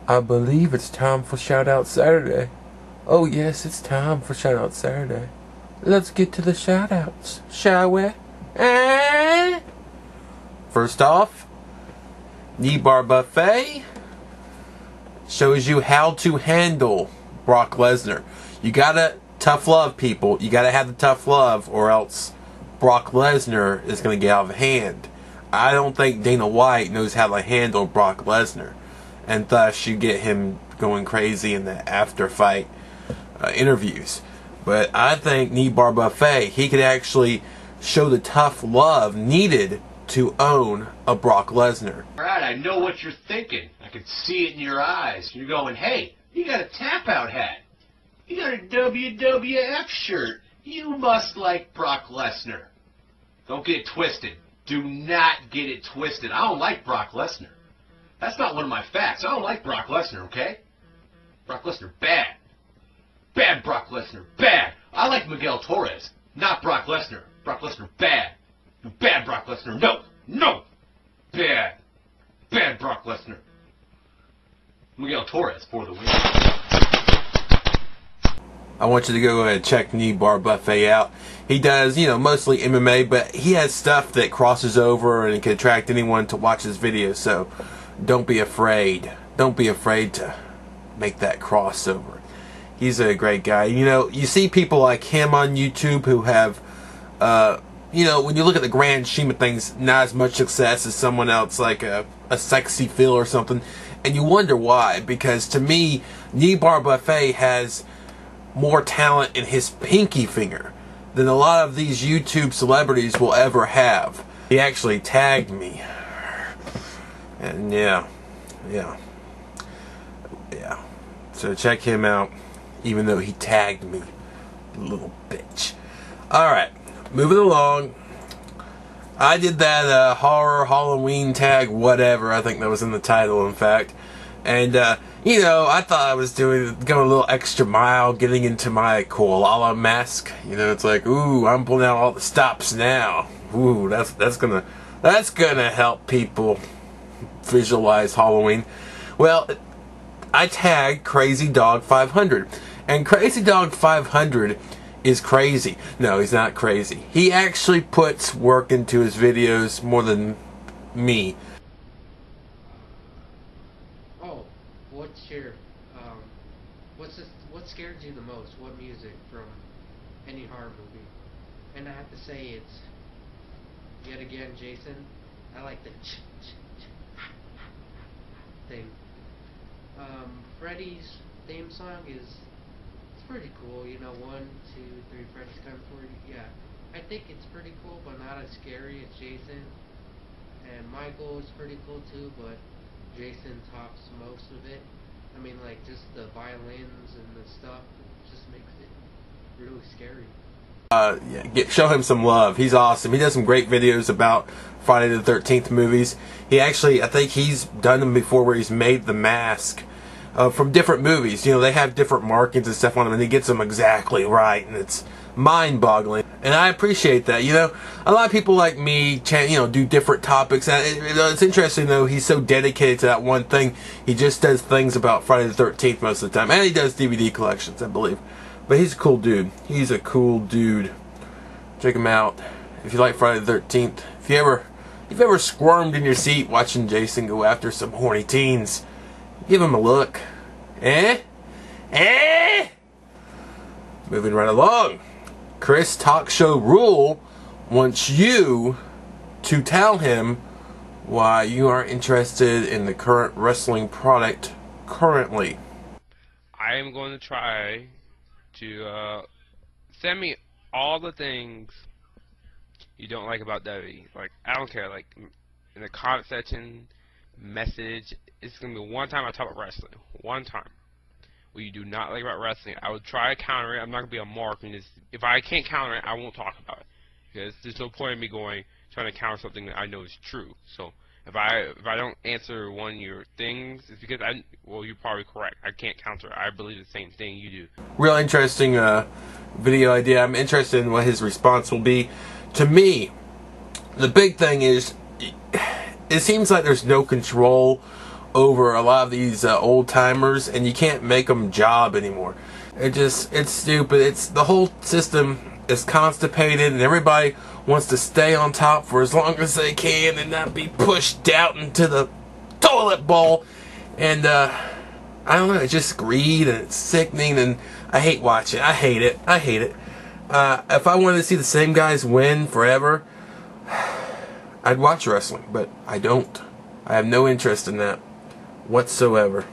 I believe it's time for Shoutout Saturday. Oh yes, it's time for Shoutout Saturday. Let's get to the shoutouts, shall we? First off, Nebar Buffet shows you how to handle Brock Lesnar. You gotta tough love, people. You gotta have the tough love, or else Brock Lesnar is gonna get out of hand. I don't think Dana White knows how to handle Brock Lesnar, and thus you get him going crazy in the after fight interviews. But I think Nebar Buffet, he could actually show the tough love needed to own a Brock Lesnar. Alright, I know what you're thinking. I can see it in your eyes. You're going, hey, you got a tap-out hat. You got a WWF shirt. You must like Brock Lesnar. Don't get it twisted. Do not get it twisted. I don't like Brock Lesnar. That's not one of my facts. I don't like Brock Lesnar, okay? Brock Lesnar, bad. Bad Brock Lesnar, bad. I like Miguel Torres, not Brock Lesnar. Brock Lesnar, bad. Bad Brock Lesnar, no, no. Bad. Bad Brock Lesnar. Miguel Torres for the win. I want you to go ahead and check Nebar Buffet out. He does, mostly MMA, but he has stuff that crosses over and can attract anyone to watch his videos. So don't be afraid. Don't be afraid to make that crossover. He's a great guy. You see people like him on YouTube who have, when you look at the grand scheme of things, not as much success as someone else like a Sexy Phil or something. And you wonder why. Because to me, Nebar Buffet has more talent in his pinky finger than a lot of these YouTube celebrities will ever have. He actually tagged me. And yeah. So check him out, even though he tagged me. Little bitch. Alright, moving along. I did that horror Halloween tag, whatever. I think that was in the title, in fact. And, I thought I was going a little extra mile, getting into my koala mask. It's like, ooh, I'm pulling out all the stops now. Ooh, that's gonna help people visualize Halloween. Well, I tagged Crazy Dog 500, and Crazy Dog 500 is crazy. No, he's not crazy. He actually puts work into his videos more than me. What scared you the most? What music from any horror movie? And I have to say, it's yet again Jason. I like the thing. Freddy's theme song it's pretty cool. 1, 2, 3, Freddy's coming for you. Yeah, I think it's pretty cool, but not as scary as Jason. And Michael is pretty cool too, but Jason tops most of it. I mean, like, just the violins and the stuff just makes it really scary. Show him some love. He's awesome. He does some great videos about Friday the 13th movies. He actually, I think he's done them before where he's made the mask from different movies. They have different markings and stuff on them, and he gets them exactly right, and it's mind-boggling. And I appreciate that. A lot of people like me, do different topics. And it's interesting, though, he's so dedicated to that one thing. He just does things about Friday the 13th most of the time. And he does DVD collections, I believe. But he's a cool dude. He's a cool dude. Check him out. If you like Friday the 13th. If you've ever squirmed in your seat watching Jason go after some horny teens, give him a look. Moving right along. Chris Talk Show Rule wants you to tell him why you aren't interested in the current wrestling product currently. I am going to try to send me all the things you don't like about WWE. Like, I don't care. Like, in the comment section, message. It's going to be one time I talk about wrestling. One time. What you do not like about wrestling, I will try to counter it. I'm not going to be a mark. And if I can't counter it, I won't talk about it. Because there's no point in me trying to counter something that I know is true. So if I don't answer one of your things, it's because you're probably correct. I can't counter it. I believe the same thing you do. Real interesting video idea. I'm interested in what his response will be. To me, the big thing is, it seems like there's no control over a lot of these old timers, and you can't make them job anymore. It's stupid. It's the whole system is constipated, and everybody wants to stay on top for as long as they can and not be pushed out into the toilet bowl. And I don't know, it's just greed, and it's sickening, and I hate watching. I hate it. If I wanted to see the same guys win forever, I'd watch wrestling, but I don't. I have no interest in that whatsoever.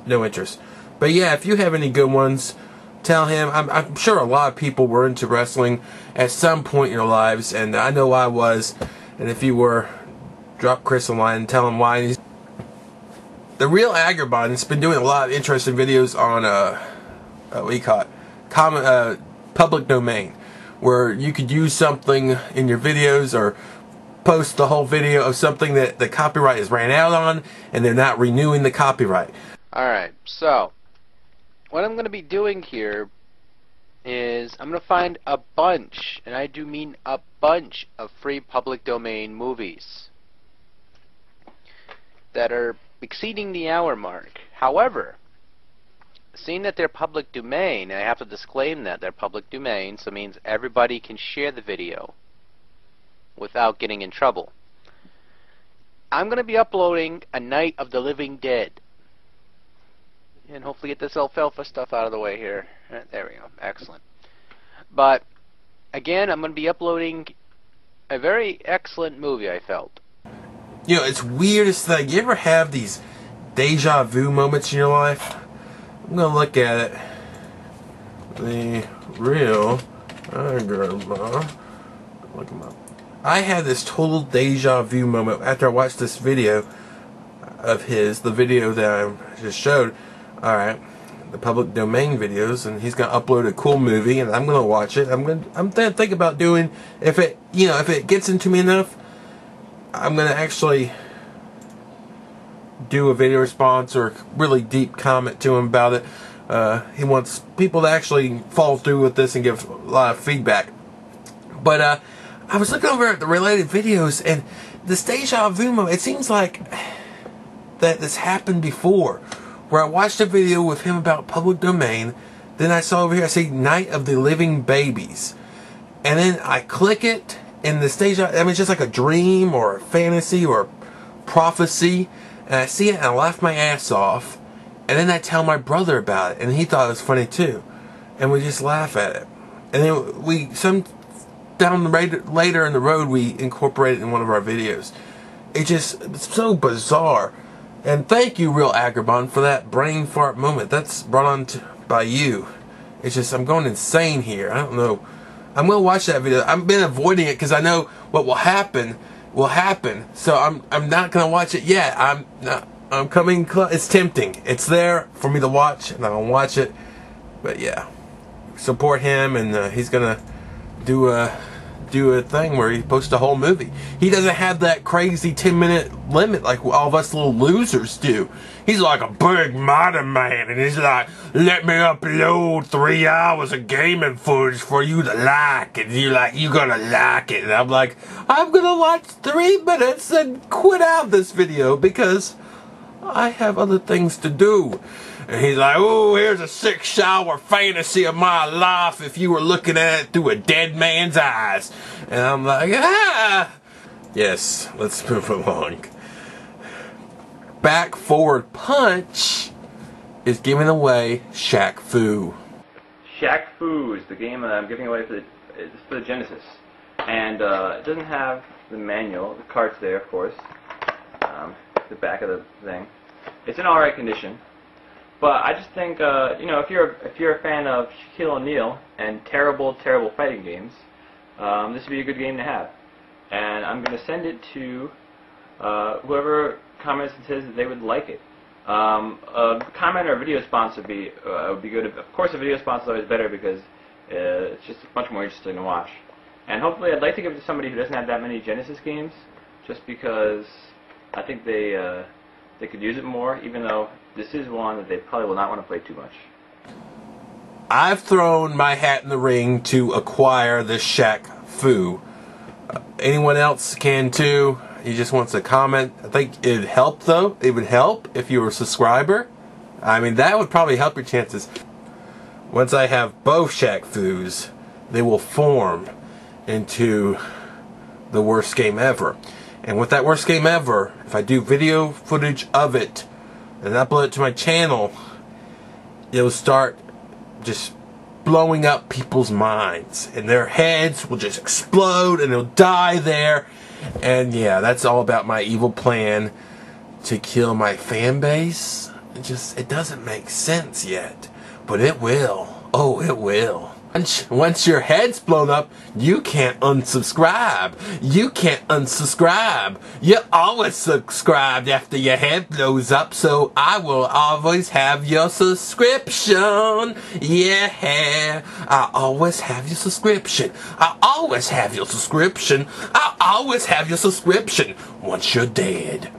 No interest. But yeah, if you have any good ones, tell him. I'm sure a lot of people were into wrestling at some point in your lives, and I know I was. And if you were, drop Chris a line and tell him why. The Real Agrabah's been doing a lot of interesting videos on what do you call it? Public domain, where you could use something in your videos or post the whole video of something that the copyright is ran out on, and they're not renewing the copyright. Alright, so what I'm going to be doing here is I'm going to find a bunch, and I do mean a bunch, of free public domain movies that are exceeding the hour mark. However, seeing that they're public domain, I have to disclaim that they're public domain, so it means everybody can share the video without getting in trouble. I'm going to be uploading A Night of the Living Dead. And hopefully get this alfalfa stuff out of the way here. There we go. Excellent. But, again, I'm going to be uploading a very excellent movie, I felt. You know, it's weirdest thing. You ever have these deja vu moments in your life? I'm going to look at it. The Real Agrabah. Look him up. I had this total deja vu moment after I watched this video of his, the video that I just showed. Alright, the public domain videos, and he's gonna upload a cool movie, and I'm gonna watch it. I'm gonna think about doing, if it gets into me enough, I'm gonna actually do a video response or a really deep comment to him about it. He wants people to actually follow through with this and give a lot of feedback. But I was looking over at the related videos, and this deja vu moment, it seems like that this happened before, where I watched a video with him about public domain, then I saw over here, I see Night of the Living Babies, and then I click it, and this deja, I mean, it's just like a dream, or a fantasy, or a prophecy, and I see it, and I laugh my ass off, and then I tell my brother about it, and he thought it was funny too, and we just laugh at it, and then later in the road, we incorporate it in one of our videos. It's so bizarre. And thank you, Real Agrabah, for that brain fart moment. That's brought on by you. It's just, I'm going insane here. I don't know. I'm going to watch that video. I've been avoiding it because I know what will happen. So I'm not going to watch it yet. I'm coming close. It's tempting. It's there for me to watch, and I'm going to watch it. But yeah, support him, and he's going to do a thing where he posts a whole movie. He doesn't have that crazy 10-minute limit like all of us little losers do. He's like a big modern man, and he's like, let me upload 3 hours of gaming footage for you to like, and you're gonna like it. And I'm like, I'm gonna watch 3 minutes and quit out this video because I have other things to do. And he's like, oh, here's a 6-hour fantasy of my life if you were looking at it through a dead man's eyes. And I'm like, ah! Yes, let's move along. Back Forward Punch is giving away Shaq Fu. Shaq Fu is the game that I'm giving away for the Genesis. And it doesn't have the manual. The cart's there, of course. The back of the thing. It's in alright condition. But I just think, you know, if you're a fan of Shaquille O'Neal and terrible fighting games, this would be a good game to have. And I'm going to send it to whoever comments and says that they would like it. A comment or a video sponsor would be good. Of course, a video sponsor is always better because it's just much more interesting to watch. And hopefully, I'd like to give it to somebody who doesn't have that many Genesis games, just because I think they could use it more, even though this is one that they probably will not want to play too much. I've thrown my hat in the ring to acquire this Shaq Fu. Anyone else can too. He just wants to comment. I think it'd help, though. It would help if you were a subscriber. I mean, that would probably help your chances. Once I have both Shaq Fus, they will form into the worst game ever. And with that worst game ever, if I do video footage of it and upload it to my channel, it'll start just blowing up people's minds. And their heads will just explode and they'll die there. And yeah, that's all about my evil plan to kill my fan base. It doesn't make sense yet. But it will. Oh, it will. Once your head's blown up, you can't unsubscribe. You can't unsubscribe. You're always subscribed after your head blows up, so I will always have your subscription. Yeah, I always have your subscription. I always have your subscription. I always have your subscription once you're dead.